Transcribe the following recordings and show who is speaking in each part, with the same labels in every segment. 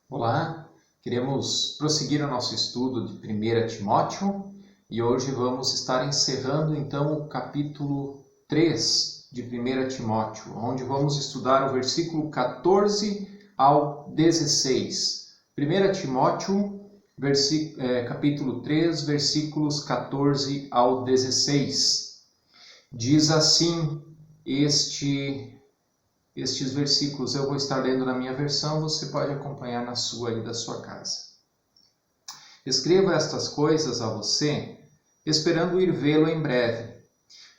Speaker 1: Olá, queremos prosseguir o nosso estudo de 1 Timóteo e hoje vamos estar encerrando então o capítulo 3 de 1 Timóteo, onde vamos estudar o versículo 14 ao 16. 1 Timóteo, capítulo 3, versículos 14 ao 16. Diz assim estes versículos, eu vou estar lendo na minha versão, você pode acompanhar na sua e da sua casa. Escrevo estas coisas a você, esperando ir vê-lo em breve.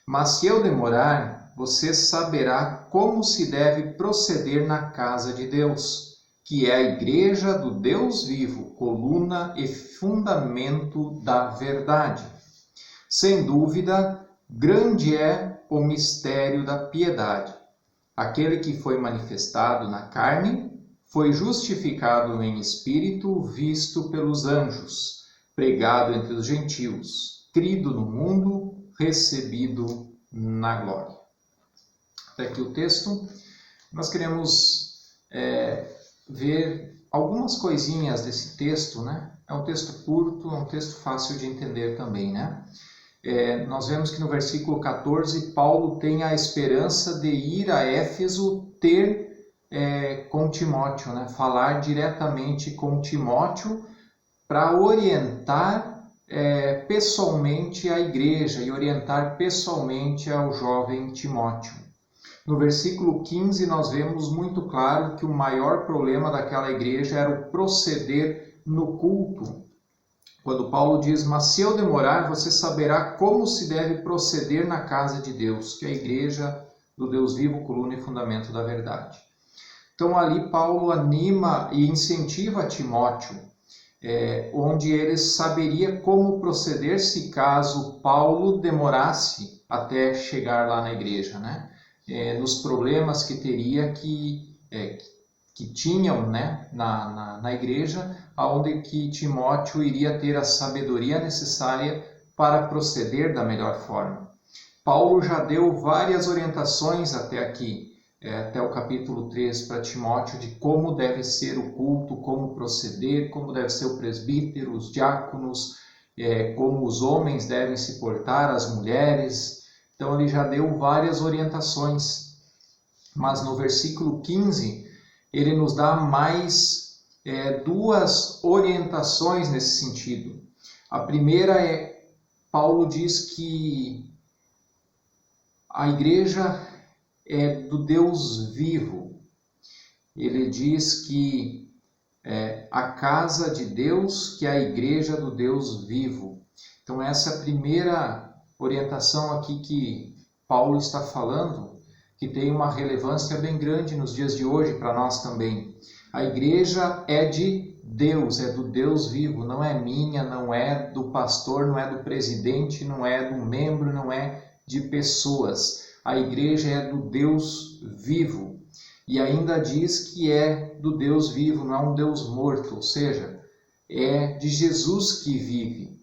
Speaker 1: Mas se eu demorar, você saberá como se deve proceder na casa de Deus, que é a igreja do Deus vivo, coluna e fundamento da verdade. Sem dúvida, grande é o mistério da piedade. Aquele que foi manifestado na carne, foi justificado em espírito, visto pelos anjos, pregado entre os gentios, crido no mundo, recebido na glória. Até aqui o texto. Nós queremos ver algumas coisinhas desse texto, né? É um texto curto, é um texto fácil de entender também, né? Nós vemos que no versículo 14, Paulo tem a esperança de ir a Éfeso ter com Timóteo, né? Falar diretamente com Timóteo para orientar pessoalmente a igreja e orientar pessoalmente ao jovem Timóteo. No versículo 15, nós vemos muito claro que o maior problema daquela igreja era o proceder no culto. Quando Paulo diz, mas se eu demorar, você saberá como se deve proceder na casa de Deus, que é a igreja do Deus vivo, coluna e fundamento da verdade. Então ali Paulo anima e incentiva Timóteo, onde ele saberia como proceder se caso Paulo demorasse até chegar lá na igreja, né? Nos problemas que teria que tinham, né, na igreja, onde que Timóteo iria ter a sabedoria necessária para proceder da melhor forma. Paulo já deu várias orientações até aqui, até o capítulo 3 para Timóteo, de como deve ser o culto, como proceder, como deve ser o presbítero, os diáconos, como os homens devem se portar, as mulheres. Então ele já deu várias orientações, mas no versículo 15 ele nos dá mais duas orientações nesse sentido. A primeira Paulo diz que a igreja é do Deus vivo. Ele diz que a casa de Deus, que é a igreja do Deus vivo. Então essa é a primeira orientação aqui que Paulo está falando, que tem uma relevância bem grande nos dias de hoje para nós também. A igreja é de Deus, é do Deus vivo, não é minha, não é do pastor, não é do presidente, não é do membro, não é de pessoas. A igreja é do Deus vivo. E ainda diz que é do Deus vivo, não é um Deus morto, ou seja, é de Jesus que vive.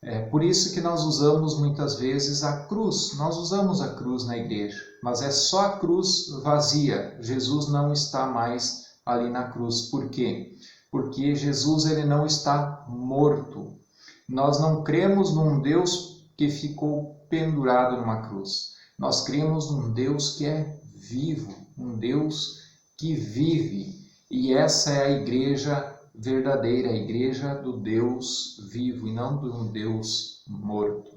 Speaker 1: É por isso que nós usamos muitas vezes a cruz. Nós usamos a cruz na igreja, mas é só a cruz vazia. Jesus não está mais ali na cruz. Por quê? Porque Jesus ele não está morto. Nós não cremos num Deus que ficou pendurado numa cruz. Nós cremos num Deus que é vivo, um Deus que vive. E essa é a igreja verdadeira, a igreja do Deus vivo e não do Deus morto.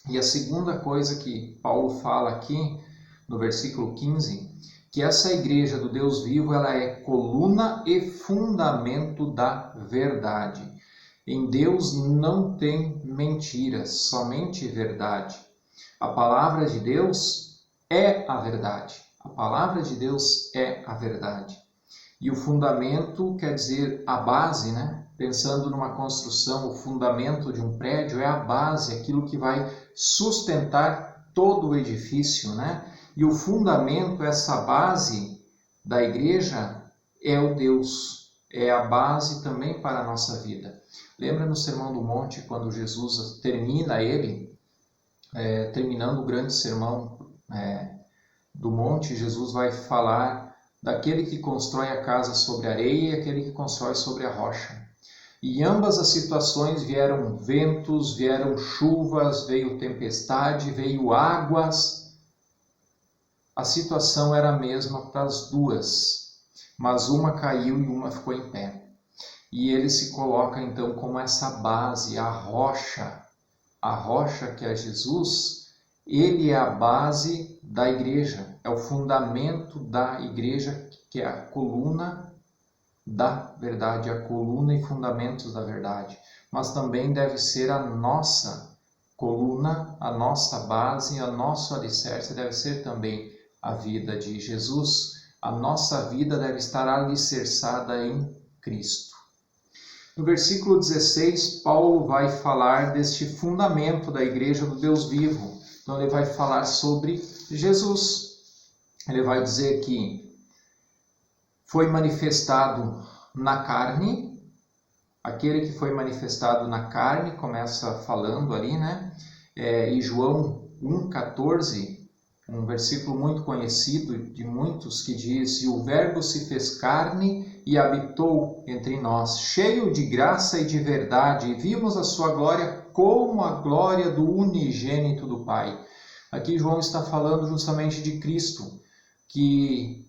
Speaker 1: E a segunda coisa que Paulo fala aqui no versículo 15, que essa igreja do Deus vivo, ela é coluna e fundamento da verdade. Em Deus não tem mentiras, somente verdade. A palavra de Deus é a verdade. A palavra de Deus é a verdade. E o fundamento quer dizer a base, né? Pensando numa construção, o fundamento de um prédio é a base, aquilo que vai sustentar todo o edifício, né? E o fundamento, essa base da igreja, é o Deus, é a base também para a nossa vida. Lembra no Sermão do Monte, quando Jesus termina terminando o grande sermão do monte, Jesus vai falar daquele que constrói a casa sobre a areia e aquele que constrói sobre a rocha. E em ambas as situações vieram ventos, vieram chuvas, veio tempestade, veio águas. A situação era a mesma para as duas, mas uma caiu e uma ficou em pé. E ele se coloca então como essa base, a rocha que é Jesus. Ele é a base da igreja, é o fundamento da igreja, que é a coluna da verdade, a coluna e fundamentos da verdade. Mas também deve ser a nossa coluna, a nossa base, o nosso alicerce deve ser também a vida de Jesus. A nossa vida deve estar alicerçada em Cristo. No versículo 16, Paulo vai falar deste fundamento da igreja do Deus vivo. Então ele vai falar sobre Jesus. Ele vai dizer que foi manifestado na carne. Aquele que foi manifestado na carne, começa falando ali, né? E João 1,14, um versículo muito conhecido de muitos, que diz: "E o Verbo se fez carne e habitou entre nós, cheio de graça e de verdade, e vimos a sua glória como a glória do unigênito do Pai." Aqui João está falando justamente de Cristo, que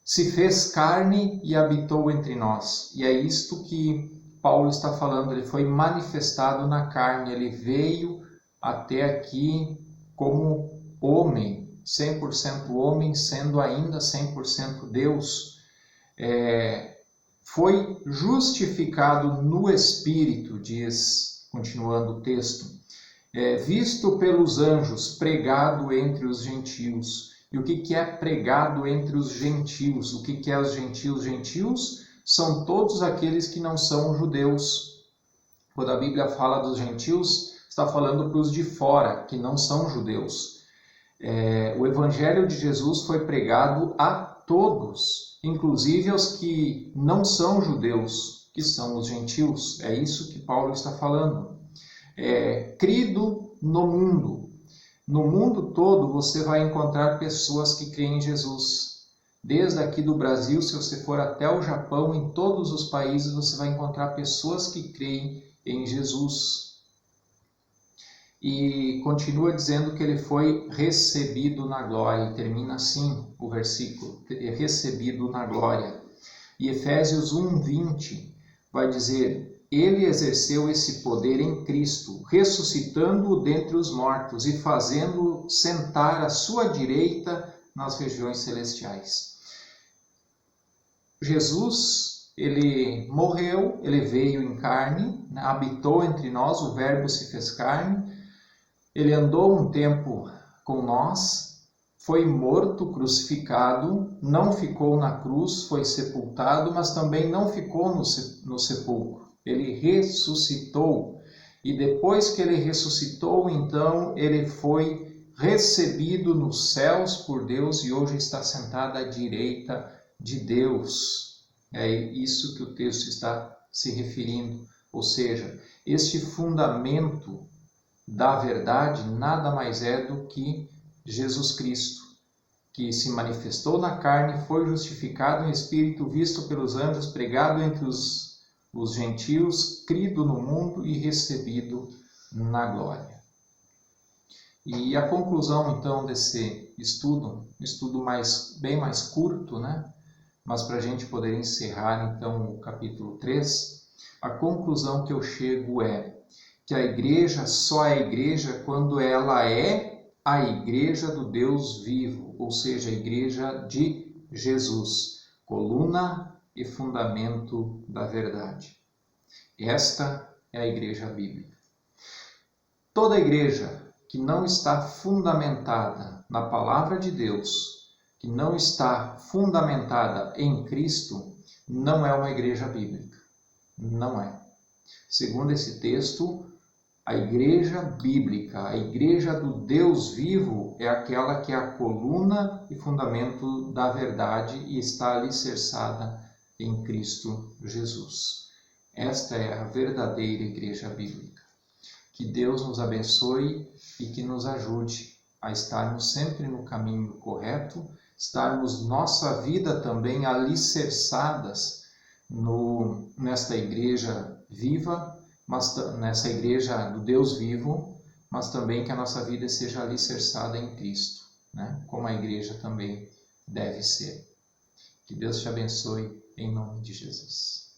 Speaker 1: se fez carne e habitou entre nós. E é isto que Paulo está falando, ele foi manifestado na carne, ele veio até aqui como homem, 100% homem, sendo ainda 100% Deus. Foi justificado no Espírito, diz, continuando o texto, visto pelos anjos, pregado entre os gentios. E o que é pregado entre os gentios? O que é os gentios? Gentios são todos aqueles que não são judeus. Quando a Bíblia fala dos gentios, está falando para os de fora, que não são judeus. O Evangelho de Jesus foi pregado a todos, inclusive aos que não são judeus, que são os gentios. É isso que Paulo está falando. Crido no mundo. No mundo todo você vai encontrar pessoas que creem em Jesus. Desde aqui do Brasil, se você for até o Japão, em todos os países você vai encontrar pessoas que creem em Jesus. E continua dizendo que ele foi recebido na glória. E termina assim o versículo: recebido na glória. E Efésios 1:20 vai dizer: ele exerceu esse poder em Cristo, ressuscitando-o dentre os mortos e fazendo-o sentar à sua direita nas regiões celestiais. Jesus, ele morreu, ele veio em carne, né, habitou entre nós, o Verbo se fez carne, ele andou um tempo com nós, foi morto, crucificado, não ficou na cruz, foi sepultado, mas também não ficou no sepulcro. Ele ressuscitou, e depois que ele ressuscitou, então ele foi recebido nos céus por Deus e hoje está sentado à direita de Deus. É isso que o texto está se referindo. Ou seja, este fundamento da verdade nada mais é do que Jesus Cristo, que se manifestou na carne, foi justificado em espírito, visto pelos anjos, pregado entre os gentios, crido no mundo e recebido na glória. E a conclusão então desse estudo bem mais curto, né? Mas para a gente poder encerrar então o capítulo 3, a conclusão que eu chego é que a igreja só é igreja quando ela é a igreja do Deus vivo, ou seja, a igreja de Jesus, coluna e fundamento da verdade. Esta é a igreja bíblica. Toda igreja que não está fundamentada na palavra de Deus, que não está fundamentada em Cristo, não é uma igreja bíblica. Não é. Segundo esse texto, a igreja bíblica, a igreja do Deus vivo, é aquela que é a coluna e fundamento da verdade e está alicerçada em Cristo Jesus. Esta é a verdadeira igreja bíblica. Que Deus nos abençoe e que nos ajude a estarmos sempre no caminho correto, estarmos nossa vida também alicerçadas nesta igreja viva, mas nessa igreja do Deus vivo, mas também que a nossa vida seja alicerçada em Cristo, né? Como a igreja também deve ser. Que Deus te abençoe em nome de Jesus.